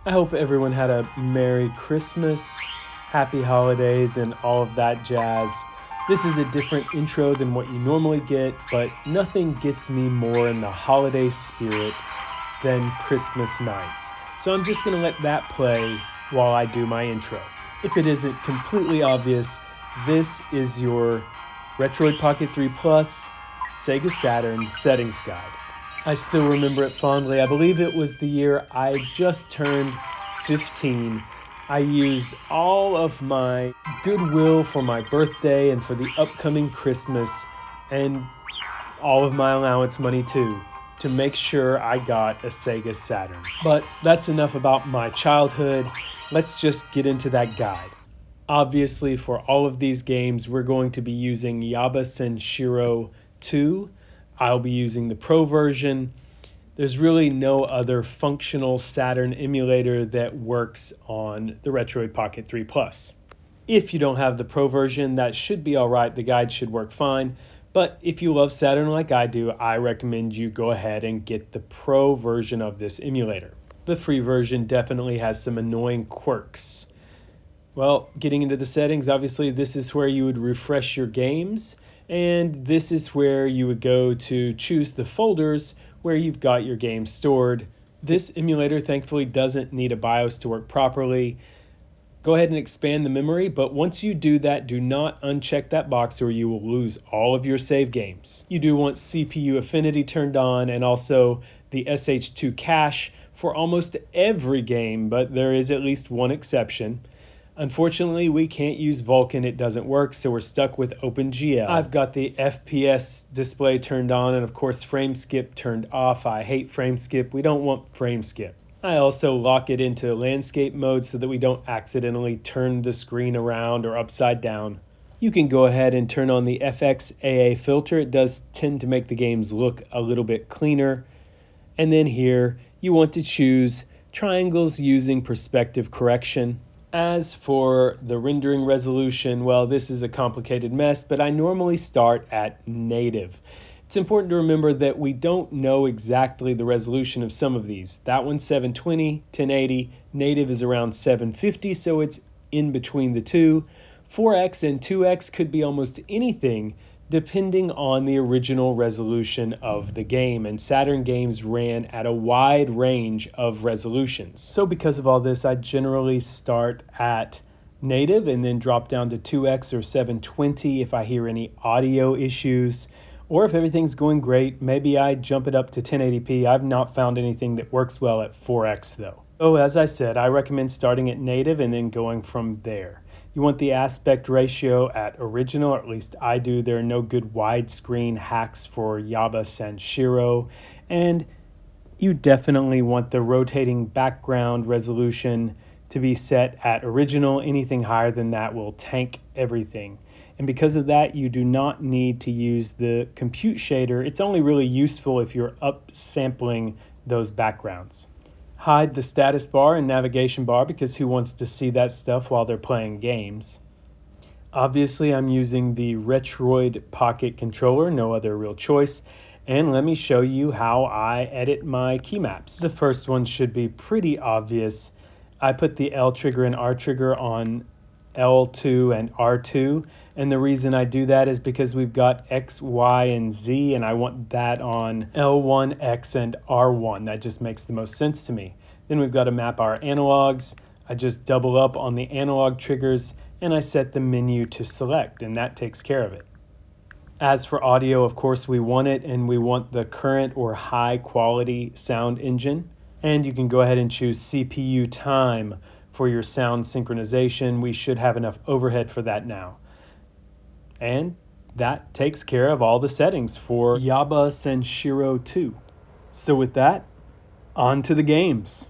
I hope everyone had a Merry Christmas, Happy Holidays, and all of that jazz. This is a different intro than what you normally get, but nothing gets me more in the holiday spirit than Christmas nights. So I'm just going to let that play while I do my intro. If it isn't completely obvious, this is your Retroid Pocket 3 Plus Sega Saturn settings guide. I still remember it fondly. I believe it was the year I just turned 15. I used all of my goodwill for my birthday and for the upcoming Christmas, and all of my allowance money too, to make sure I got a Sega Saturn. But that's enough about my childhood. Let's just get into that guide. Obviously, for all of these games, we're going to be using Yaba Sanshiro 2. I'll be using the Pro version. There's really no other functional Saturn emulator that works on the Retroid Pocket 3 Plus. If you don't have the Pro version, that should be alright. The guide should work fine. But if you love Saturn like I do, I recommend you go ahead and get the Pro version of this emulator. The free version definitely has some annoying quirks. Well, getting into the settings, obviously this is where you would refresh your games, and this is where you would go to choose the folders where you've got your games stored. This emulator thankfully doesn't need a BIOS to work properly. Go ahead and expand the memory, but once you do that, do not uncheck that box or you will lose all of your save games. You do want CPU affinity turned on and also the SH2 cache for almost every game, but there is at least one exception. Unfortunately, we can't use Vulkan, it doesn't work, so we're stuck with OpenGL. I've got the FPS display turned on and of course frame skip turned off. I hate frame skip, we don't want frame skip. I also lock it into landscape mode so that we don't accidentally turn the screen around or upside down. You can go ahead and turn on the FXAA filter. It does tend to make the games look a little bit cleaner. And then here, you want to choose triangles using perspective correction. As for the rendering resolution, well, this is a complicated mess, but I normally start at native. It's important to remember that we don't know exactly the resolution of some of these. That one's 720, 1080, native is around 750, so it's in between the two. 4X and 2X could be almost anything depending on the original resolution of the game, and Saturn games ran at a wide range of resolutions. So because of all this, I generally start at native and then drop down to 2X or 720 if I hear any audio issues, or if everything's going great, maybe I jump it up to 1080p. I've not found anything that works well at 4X though. So as I said, I recommend starting at native and then going from there. You want the aspect ratio at original, or at least I do. There are no good widescreen hacks for Yaba Sanshiro. And you definitely want the rotating background resolution to be set at original. Anything higher than that will tank everything. And because of that, you do not need to use the compute shader. It's only really useful if you're upsampling those backgrounds. Hide the status bar and navigation bar because who wants to see that stuff while they're playing games? Obviously, I'm using the Retroid Pocket controller, no other real choice. And let me show you how I edit my key maps. The first one should be pretty obvious. I put the L trigger and R trigger on L2 and R2, and the reason I do that is because we've got X, Y, and Z, and I want that on L1, X, and R1. That just makes the most sense to me. Then we've got to map our analogs. I just double up on the analog triggers, and I set the menu to select, and that takes care of it. As for audio, of course, we want it, and we want the current or high quality sound engine. And you can go ahead and choose CPU time for your sound synchronization. We should have enough overhead for that now. And that takes care of all the settings for Yaba Sanshiro 2. So with that, on to the games.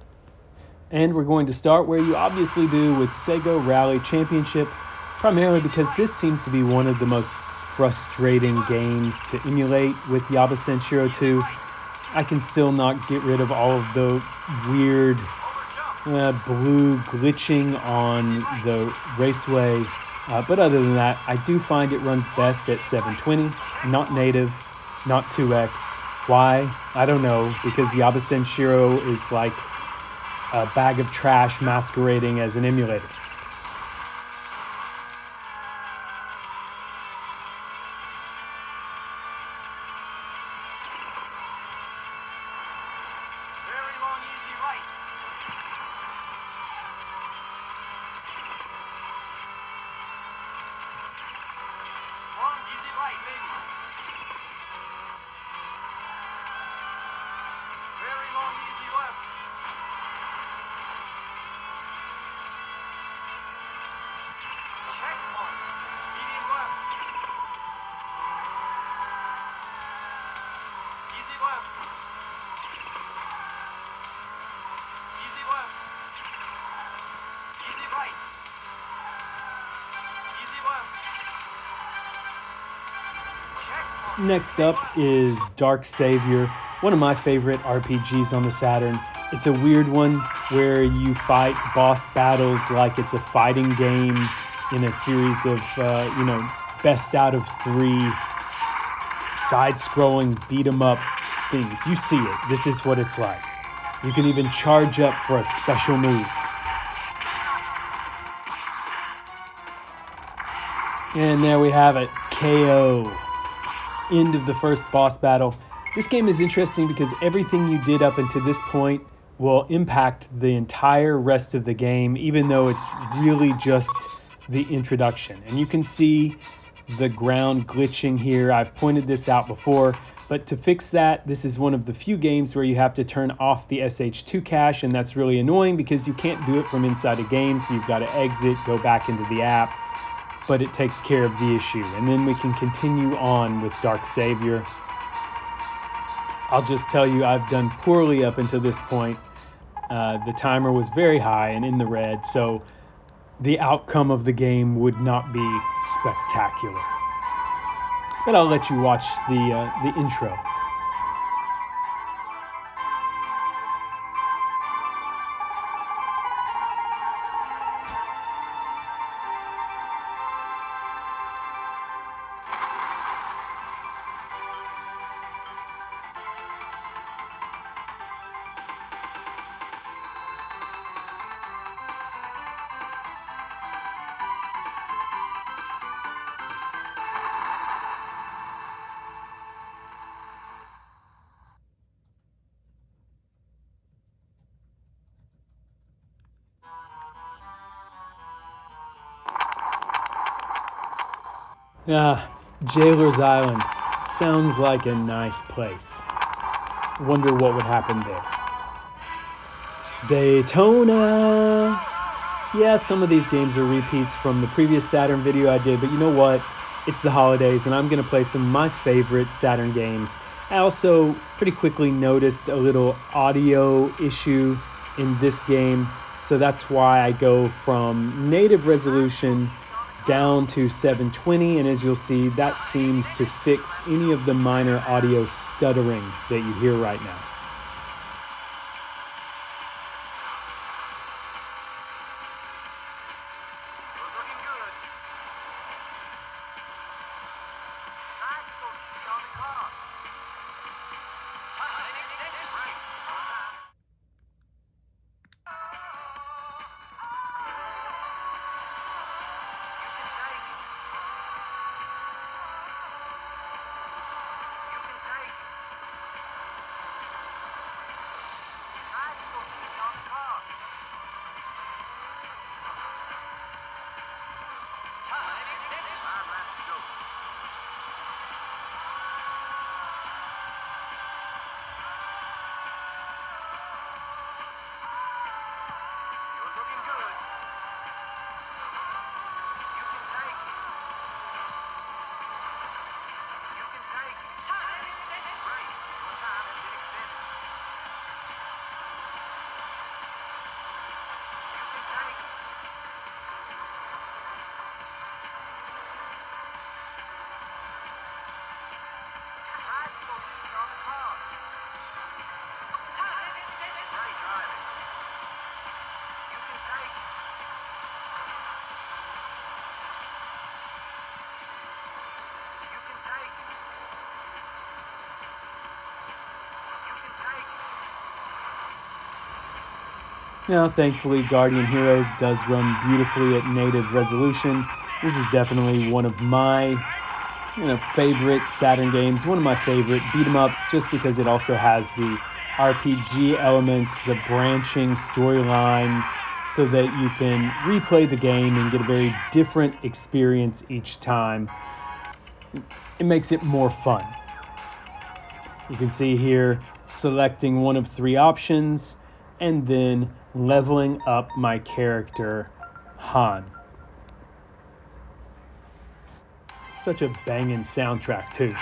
And we're going to start where you obviously do with Sega Rally Championship, primarily because this seems to be one of the most frustrating games to emulate with Yaba Sanshiro 2. I can still not get rid of all of the weird blue glitching on the raceway. But other than that, I do find it runs best at 720, not native, not 2X. Why? I don't know, because Yaba Sanshiro is like a bag of trash masquerading as an emulator. Next up is Dark Savior, one of my favorite RPGs on the Saturn. It's a weird one where you fight boss battles like it's a fighting game in a series of, best out of 3 side-scrolling beat-em-up things. You see it. This is what it's like. You can even charge up for a special move. And there we have it. KO. End of the first boss battle. This game is interesting because everything you did up until this point will impact the entire rest of the game, even though it's really just the introduction. And you can see the ground glitching here. I've pointed this out before, but to fix that, this is one of the few games where you have to turn off the SH2 cache, and that's really annoying because you can't do it from inside a game, so you've got to exit, go back into the app, but it takes care of the issue. And then we can continue on with Dark Savior. I'll just tell you, I've done poorly up until this point. The timer was very high and in the red, so the outcome of the game would not be spectacular. But I'll let you watch the intro. Jailer's Island. Sounds like a nice place. Wonder what would happen there. Daytona! Yeah, some of these games are repeats from the previous Saturn video I did, but you know what? It's the holidays, and I'm going to play some of my favorite Saturn games. I also pretty quickly noticed a little audio issue in this game, so that's why I go from native resolution down to 720, and as you'll see, that seems to fix any of the minor audio stuttering that you hear right now. Now, thankfully, Guardian Heroes does run beautifully at native resolution. This is definitely one of my favorite Saturn games, one of my favorite beat 'em ups, just because it also has the RPG elements, the branching storylines, so that you can replay the game and get a very different experience each time. It makes it more fun. You can see here selecting one of 3 options and then leveling up my character, Han. Such a banging soundtrack too.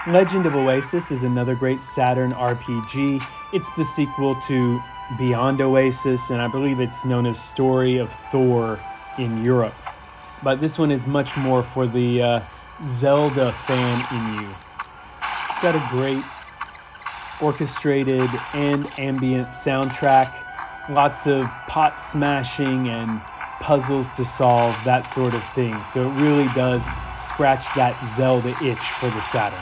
Legend of Oasis is another great Saturn RPG. It's the sequel to Beyond Oasis, and I believe it's known as Story of Thor in Europe. But this one is much more for the Zelda fan in you. It's got a great orchestrated and ambient soundtrack, lots of pot smashing and puzzles to solve, that sort of thing. So it really does scratch that Zelda itch for the Saturn.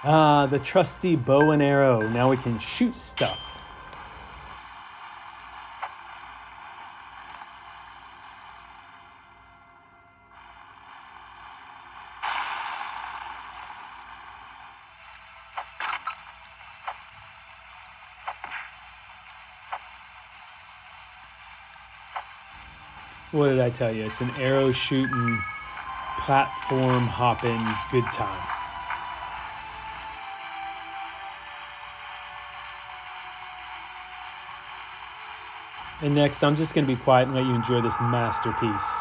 Ah, the trusty bow and arrow. Now we can shoot stuff. What did I tell you? It's an arrow shooting, platform hopping, good time. And next, I'm just going to be quiet and let you enjoy this masterpiece.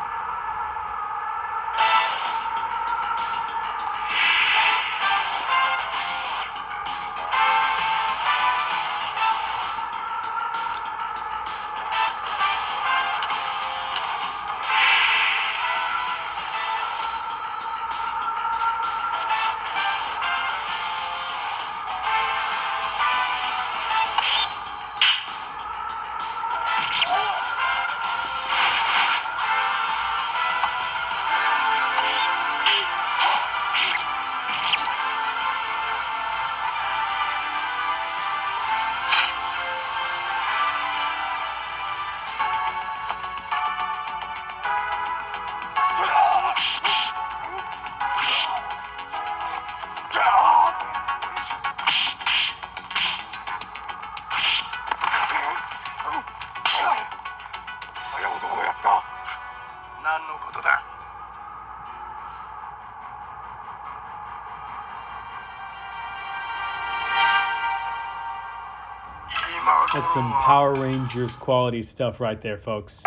That's some Power Rangers quality stuff right there, folks.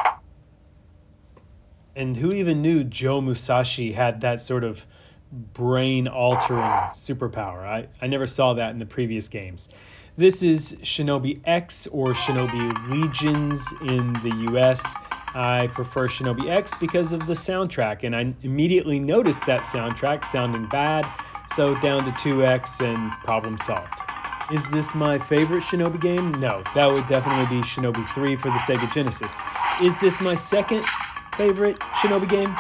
And who even knew Joe Musashi had that sort of brain-altering superpower? I never saw that in the previous games. This is Shinobi-X or Shinobi Legions in the US. I prefer Shinobi-X because of the soundtrack, and I immediately noticed that soundtrack sounding bad, so down to 2X and problem solved. Is this my favorite Shinobi game? No, that would definitely be Shinobi 3 for the Sega Genesis. Is this my second favorite Shinobi game?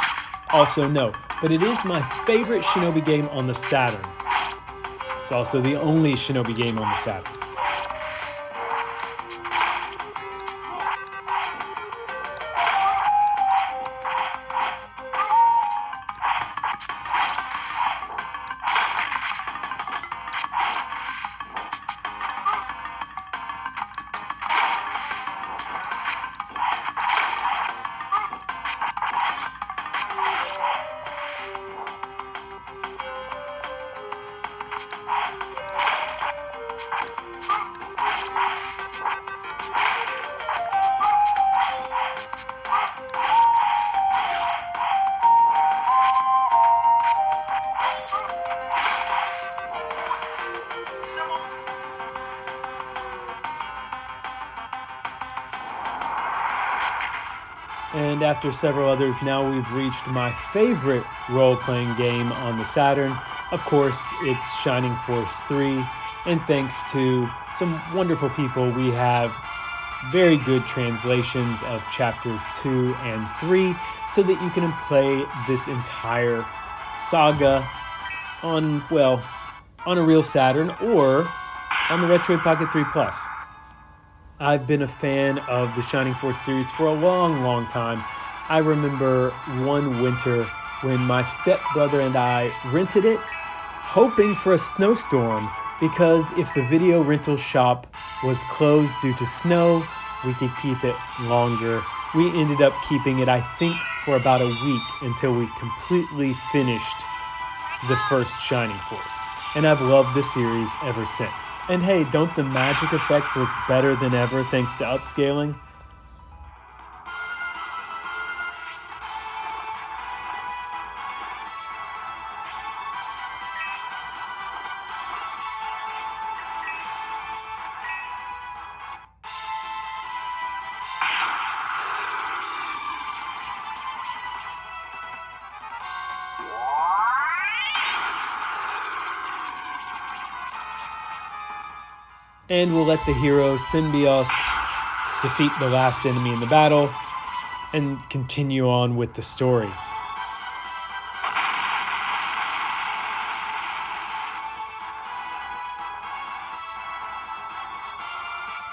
Also no, but it is my favorite Shinobi game on the Saturn. It's also the only Shinobi game on the Saturn. And after several others, now we've reached my favorite role-playing game on the Saturn. Of course, it's Shining Force 3, and thanks to some wonderful people, we have very good translations of chapters 2 and 3 so that you can play this entire saga on, well, on a real Saturn or on the Retroid Pocket 3 Plus. I've been a fan of the Shining Force series for a long, long time. I remember one winter when my stepbrother and I rented it, hoping for a snowstorm, because if the video rental shop was closed due to snow, we could keep it longer. We ended up keeping it, I think, for about a week until we completely finished the first Shining Force. And I've loved the series ever since. And hey, don't the magic effects look better than ever thanks to upscaling? And we'll let the hero Symbios defeat the last enemy in the battle and continue on with the story.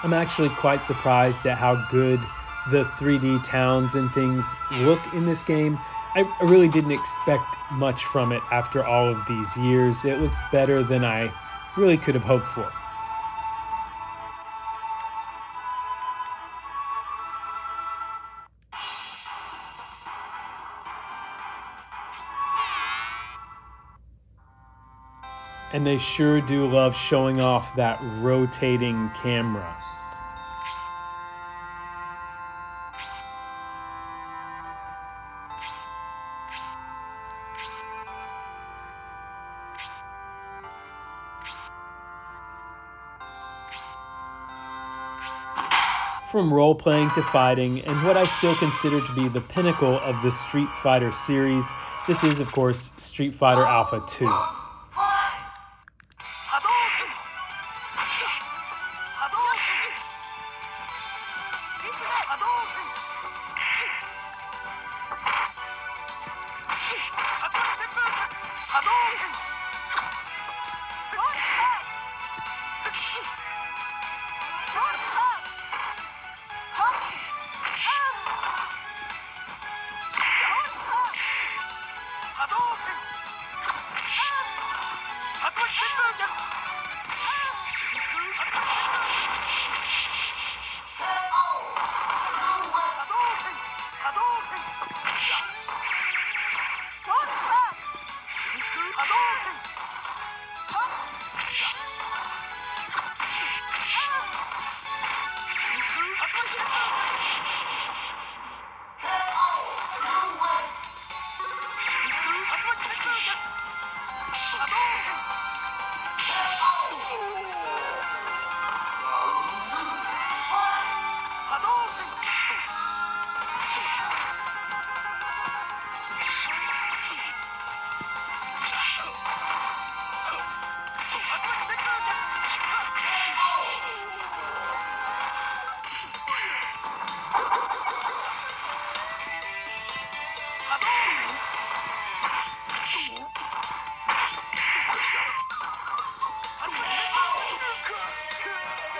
I'm actually quite surprised at how good the 3D towns and things look in this game. I really didn't expect much from it after all of these years. It looks better than I really could have hoped for. And they sure do love showing off that rotating camera. From role-playing to fighting, and what I still consider to be the pinnacle of the Street Fighter series, this is, of course, Street Fighter Alpha 2.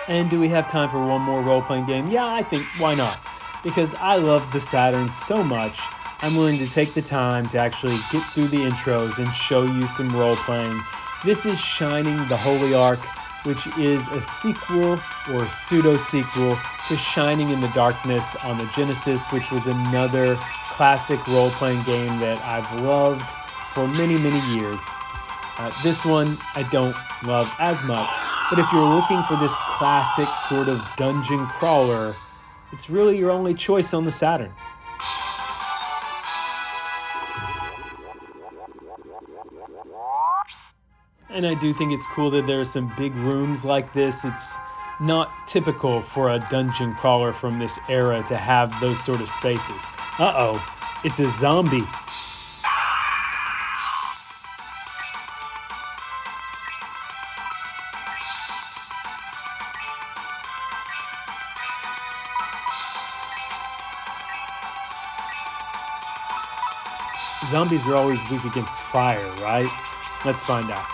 And do we have time for one more role-playing game? Yeah, I think, why not? Because I love the Saturn so much, I'm willing to take the time to actually get through the intros and show you some role-playing. This is Shining the Holy Ark, which is a sequel or pseudo-sequel to Shining in the Darkness on the Genesis, which was another classic role-playing game that I've loved for many, many years. This one I don't love as much, but if you're looking for this classic sort of dungeon crawler, it's really your only choice on the Saturn. And I do think it's cool that there are some big rooms like this. It's not typical for a dungeon crawler from this era to have those sort of spaces. Uh-oh, it's a zombie. Zombies are always weak against fire, right? Let's find out.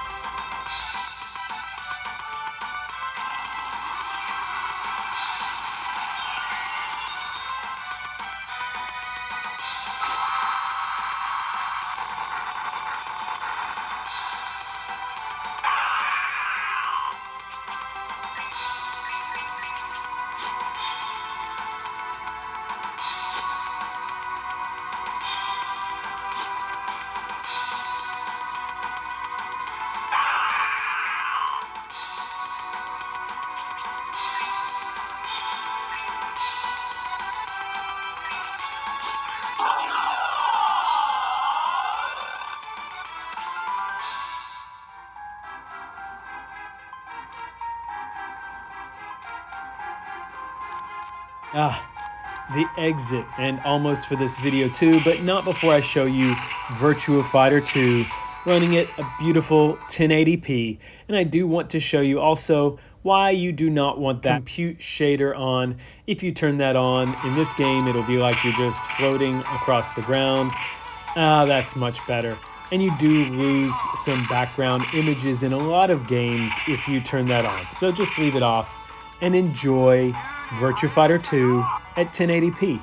The exit, and almost for this video too, but not before I show you Virtua Fighter 2 running at a beautiful 1080p. And I do want to show you also why you do not want that compute shader on. If you turn that on in this game, it'll be like you're just floating across the ground. That's much better. And you do lose some background images in a lot of games if you turn that on. So just leave it off and enjoy Virtua Fighter 2 at 1080p.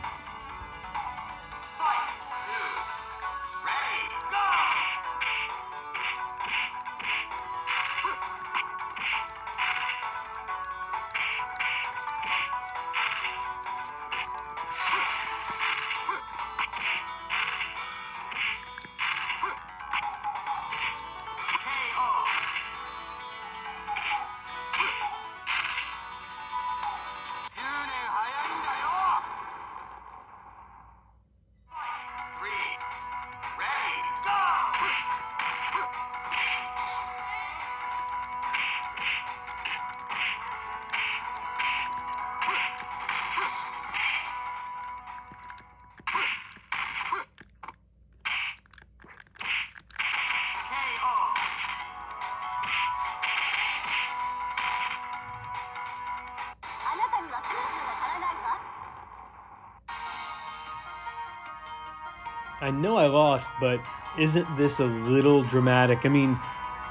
I know I lost, but isn't this a little dramatic? I mean,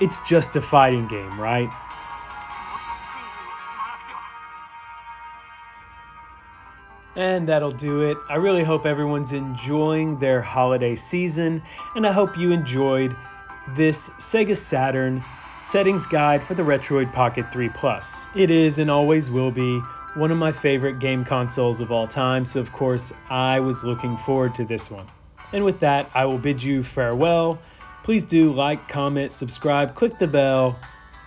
it's just a fighting game, right? And that'll do it. I really hope everyone's enjoying their holiday season, and I hope you enjoyed this Sega Saturn settings guide for the Retroid Pocket 3 Plus. It is and always will be one of my favorite game consoles of all time, so of course I was looking forward to this one. And with that, I will bid you farewell. Please do like, comment, subscribe, click the bell,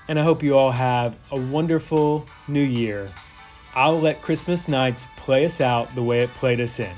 and I hope you all have a wonderful new year. I'll let Christmas nights play us out the way it played us in.